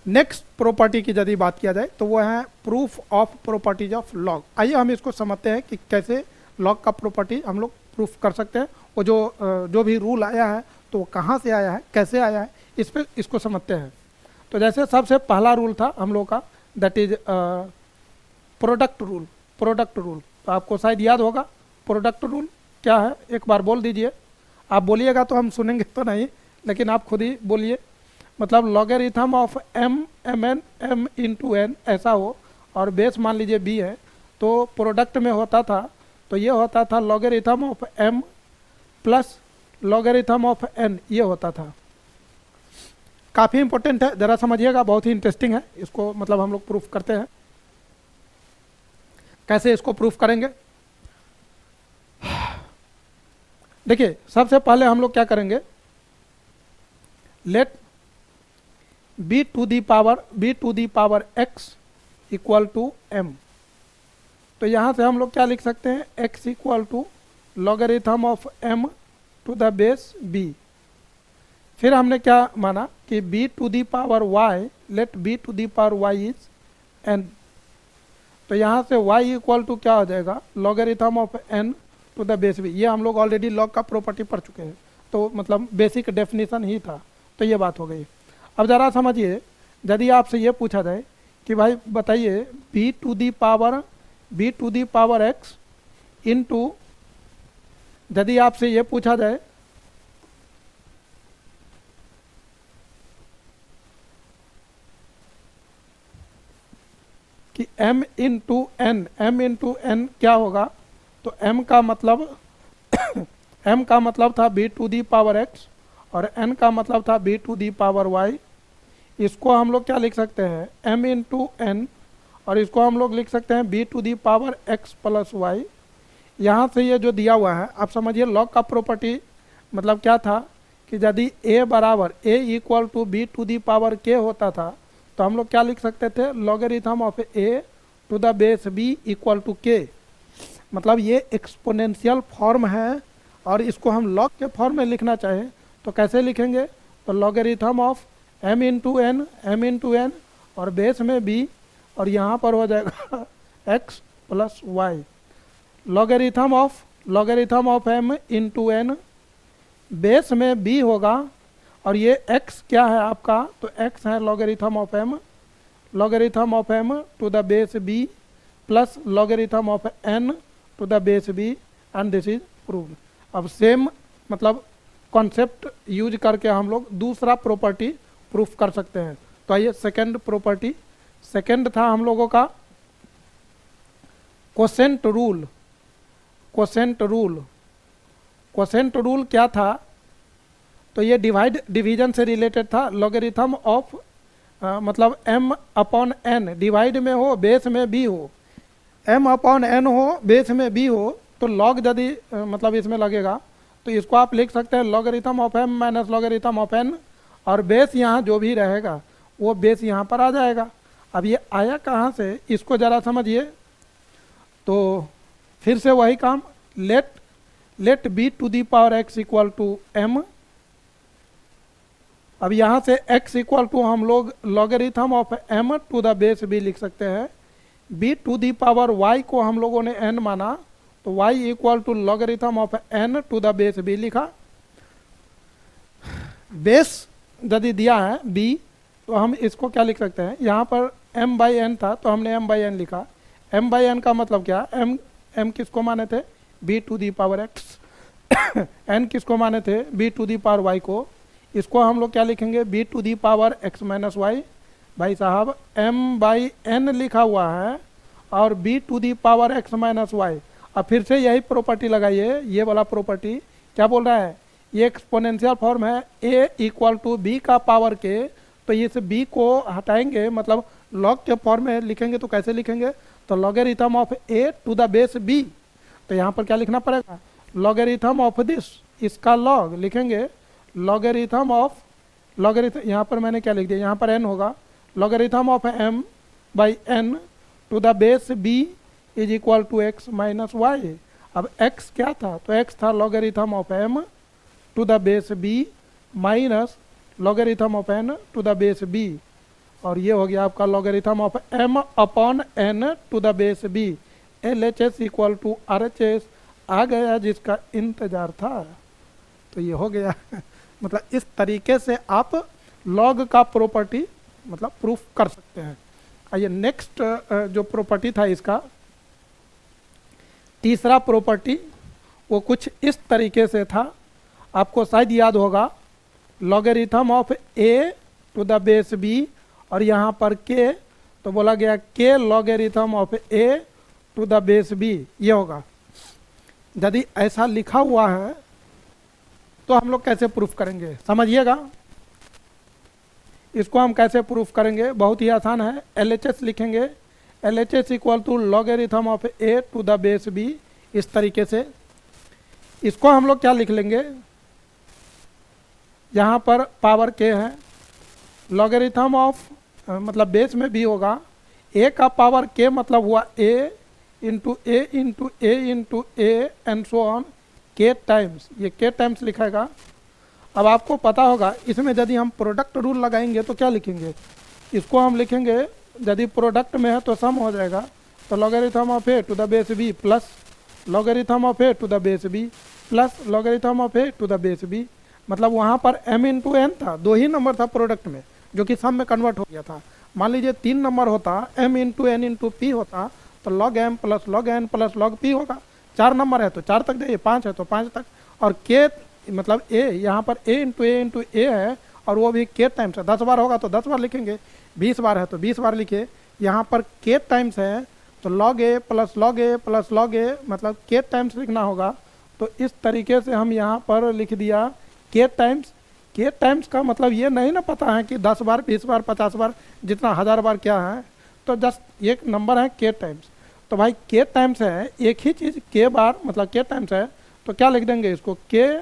Next property की यदि बात किया जाए तो वो है proof of properties of log. आइए हम इसको समझते हैं कि कैसे लॉग का प्रॉपर्टी हम लोग प्रूफ कर सकते हैं। वो जो भी रूल आया है तो वो कहाँ से आया है, कैसे आया है, इस पर इसको समझते हैं। तो जैसे सबसे पहला रूल था हम लोग का, that is product rule. Product rule तो आपको शायद याद होगा। प्रोडक्ट रूल क्या है, एक बार बोल दीजिए। आप बोलिएगा तो हम सुनेंगे तो नहीं, लेकिन आप खुद ही बोलिए। मतलब logarithm of M M N M into N ऐसा हो और बेस मान लीजिए बी है, तो प्रोडक्ट में होता था तो ये होता था logarithm of M plus logarithm of N, ये होता था। काफ़ी इंपॉर्टेंट है, ज़रा समझिएगा, बहुत ही इंटरेस्टिंग है। इसको मतलब हम लोग प्रूफ करते हैं। कैसे इसको प्रूफ करेंगे, देखिए सबसे पहले हम लोग क्या करेंगे, let B to the power X equal to M. तो यहाँ से हम लोग क्या लिख सकते हैं, X equal to logarithm of M to the base B. फिर हमने क्या माना कि B to the power Y, let B to the power Y is N. तो यहाँ से y इक्वल टू क्या हो जाएगा, logarithm of n to the base b। ये हम लोग ऑलरेडी लॉग का प्रॉपर्टी पढ़ चुके हैं, तो मतलब बेसिक डेफिनेशन ही था। तो ये बात हो गई। अब ज़रा समझिए, यदि आपसे ये पूछा जाए कि भाई बताइए b to the power x into, यदि आपसे ये पूछा जाए कि m इंटू एन क्या होगा, तो m का मतलब m का मतलब था b to the power x और n का मतलब था b to the power y। इसको हम लोग क्या लिख सकते हैं, m इंटू एन, और इसको हम लोग लिख सकते हैं b to the power x plus y। यहाँ से ये जो दिया हुआ है, आप समझिए लॉग का प्रॉपर्टी मतलब क्या था कि यदि a बराबर a equal to b to the power k होता था तो हम लोग क्या लिख सकते थे, logarithm of a to the base b equal to k। मतलब ये एक्सपोनेंशियल फॉर्म है, और इसको हम लॉग के फॉर्म में लिखना चाहें तो कैसे लिखेंगे, तो logarithm of m into n और बेस में b, और यहाँ पर हो जाएगा x plus y. Logarithm of m into n, base में b होगा, और ये x क्या है आपका, तो x है logarithm of m to the base b plus logarithm of n to the base b, and this is proved. अब सेम मतलब कॉन्सेप्ट यूज करके हम लोग दूसरा प्रॉपर्टी प्रूफ कर सकते हैं। तो आइए सेकंड प्रॉपर्टी, सेकंड था हम लोगों का क्वोशेंट रूल। क्वोशेंट रूल क्या था, तो ये डिवीजन से रिलेटेड था। लॉगरिथम ऑफ मतलब m अपॉन n, डिवाइड में हो बेस में b हो, m अपॉन n हो बेस में b हो, तो लॉग यदि मतलब इसमें लगेगा तो इसको आप लिख सकते हैं logarithm of m minus logarithm of n, और बेस यहाँ जो भी रहेगा वो बेस यहाँ पर आ जाएगा। अब ये आया कहाँ से, इसको ज़रा समझिए। तो फिर से वही काम, let b to the power x equal to m। अब यहाँ से x इक्वल टू हम लोग logarithm of m to the base b लिख सकते हैं। b to the power y को हम लोगों ने n माना, तो y equal to logarithm of n to the base b लिखा। बेस यदि दिया है b, तो हम इसको क्या लिख सकते हैं, यहाँ पर m बाई एन था तो हमने m बाई एन लिखा। m बाई एन का मतलब क्या, m किसको माने थे, b to the power x, n किसको माने थे, b to the power y को। इसको हम लोग क्या लिखेंगे, b to the power x minus y. भाई साहब m बाई एन लिखा हुआ है और b to the power x minus y. अब फिर से यही प्रॉपर्टी लगाइए, ये वाला प्रॉपर्टी क्या बोल रहा है, ये एक्सपोनेंशियल फॉर्म है a इक्वल टू b का पावर k। तो इस b को हटाएंगे, मतलब लॉग के फॉर्म में लिखेंगे तो कैसे लिखेंगे, तो logarithm of a to the base b। तो यहाँ पर क्या लिखना पड़ेगा, लॉगरिथम ऑफ दिस, इसका लॉग लिखेंगे लॉगरिथम यहाँ पर मैंने क्या लिख दिया, यहाँ पर n होगा, logarithm of m by n to the base b is equal to x minus y. अब x क्या था, तो x था logarithm of m to the base b minus logarithm of n to the base b, और ये हो गया आपका logarithm of m upon n to the base b, LHS equal to RHS आ गया जिसका इंतजार था। तो ये हो गया मतलब इस तरीके से आप लॉग का प्रॉपर्टी मतलब प्रूफ कर सकते हैं। आइए नेक्स्ट जो प्रॉपर्टी था इसका तीसरा प्रॉपर्टी वो कुछ इस तरीके से था, आपको शायद याद होगा, logarithm of a to the base b और यहाँ पर k, तो बोला गया k logarithm of a to the base b, ये होगा। यदि ऐसा लिखा हुआ है तो हम लोग कैसे प्रूफ करेंगे, समझिएगा। इसको हम कैसे प्रूफ करेंगे, बहुत ही आसान है। LHS लिखेंगे, LHS equal to logarithm of a to the base b, इस तरीके से। इसको हम लोग क्या लिख लेंगे, यहाँ पर पावर k है, लॉगरिथम ऑफ मतलब बेस में b होगा, a का पावर k मतलब हुआ a into A into A into A and so on, k times, ये k टाइम्स लिखेगा। अब आपको पता होगा इसमें यदि हम प्रोडक्ट रूल लगाएंगे तो क्या लिखेंगे, इसको हम लिखेंगे यदि प्रोडक्ट में है तो सम हो जाएगा, तो logarithm of a to the base b plus logarithm of a to the base b plus logarithm of a to the base b। मतलब वहाँ पर m इंटू n था, दो ही नंबर था प्रोडक्ट में जो कि सम में कन्वर्ट हो गया था। मान लीजिए 3 नंबर होता, m into n into p होता, तो log m plus log n plus log p होगा। 4 नंबर है तो 4 तक जाइए, 5 है तो 5 तक, और k मतलब a, यहाँ पर a इंटू a है और वो भी k टाइम्स है। 10 बार होगा तो 10 बार लिखेंगे, 20 बार है तो 20 बार लिखिए। यहाँ पर k टाइम्स है तो log a plus log a plus log a मतलब k टाइम्स लिखना होगा। तो इस तरीके से हम यहाँ पर लिख दिया k टाइम्स। k टाइम्स का मतलब ये नहीं ना पता है कि 10 बार 20 बार 50 बार जितना 1000 बार क्या है, तो जस्ट एक नंबर है k टाइम्स। तो भाई k टाइम्स है, एक ही चीज़ k बार मतलब k टाइम्स है, तो क्या लिख देंगे इसको k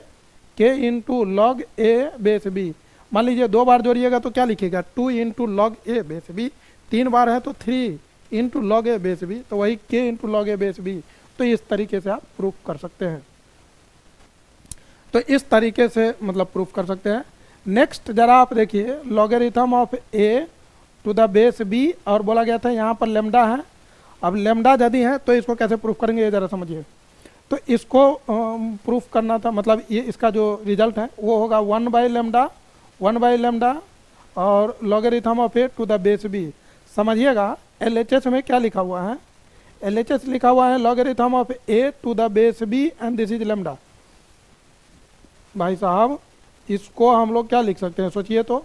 into log a base b। मान लीजिए 2 बार जोड़िएगा तो क्या लिखिएगा 2 into log a base b, 3 बार है तो 3 into log a base b, तो वही k into log a base b। तो इस तरीके से आप प्रूफ कर सकते हैं, तो इस तरीके से मतलब प्रूफ कर सकते हैं। नेक्स्ट जरा आप देखिए logarithm of a to the base b, और बोला गया था यहाँ पर लेमडा है। अब लेमडा यदि है तो इसको कैसे प्रूफ करेंगे ये ज़रा समझिए। तो इसको प्रूफ करना था, मतलब ये इसका जो रिजल्ट है वो होगा 1 बाई लेमडा और logarithm of a to the base b। समझिएगा LHS में क्या लिखा हुआ है, LHS लिखा हुआ है logarithm of a to the base b and this is lambda. भाई साहब इसको हम लोग क्या लिख सकते हैं, सोचिए तो,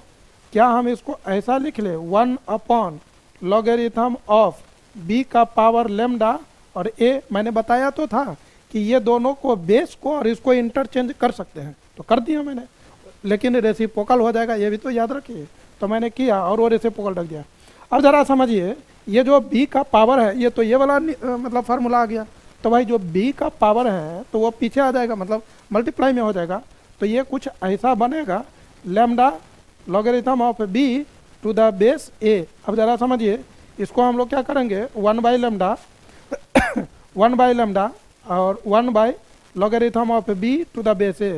क्या हम इसको ऐसा लिख ले 1 अपॉन लॉगरिथम ऑफ b का पावर लेमडा और a। मैंने बताया तो था कि ये दोनों को बेस को और इसको इंटरचेंज कर सकते हैं, तो कर दिया मैंने, लेकिन रेसिप्रोकल हो जाएगा ये भी तो याद रखिए। तो मैंने किया और वो रेसिप्रोकल रख दिया। अब ज़रा समझिए ये जो b का पावर है ये तो ये वाला मतलब फार्मूला आ गया, तो भाई जो b का पावर है तो वो पीछे आ जाएगा, मतलब मल्टीप्लाई में हो जाएगा। तो ये कुछ ऐसा बनेगा lambda logarithm of b to the base a। अब ज़रा समझिए इसको हम लोग क्या करेंगे 1 बाई लेमडा 1 बाई लेमडा और 1 by logarithm of b to the base a।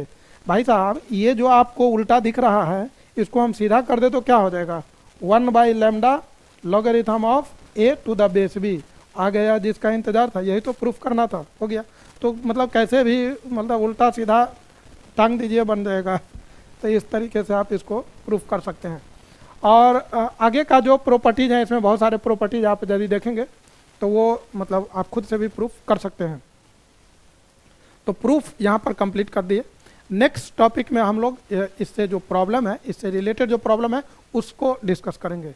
भाई साहब ये जो आपको उल्टा दिख रहा है इसको हम सीधा कर दे तो क्या हो जाएगा 1 by lambda logarithm of a to the base b आ गया जिसका इंतजार था, यही तो प्रूफ करना था, हो गया। तो मतलब कैसे भी मतलब उल्टा सीधा टांग दीजिए बन जाएगा। तो इस तरीके से आप इसको प्रूफ कर सकते हैं। और आगे का जो प्रॉपर्टीज है इसमें बहुत सारे प्रॉपर्टीज आप यदि देखेंगे तो वो मतलब आप खुद से भी प्रूफ कर सकते हैं। तो प्रूफ यहाँ पर कंप्लीट कर दिए। नेक्स्ट टॉपिक में हम लोग इससे जो प्रॉब्लम है, इससे रिलेटेड जो प्रॉब्लम है उसको डिस्कस करेंगे।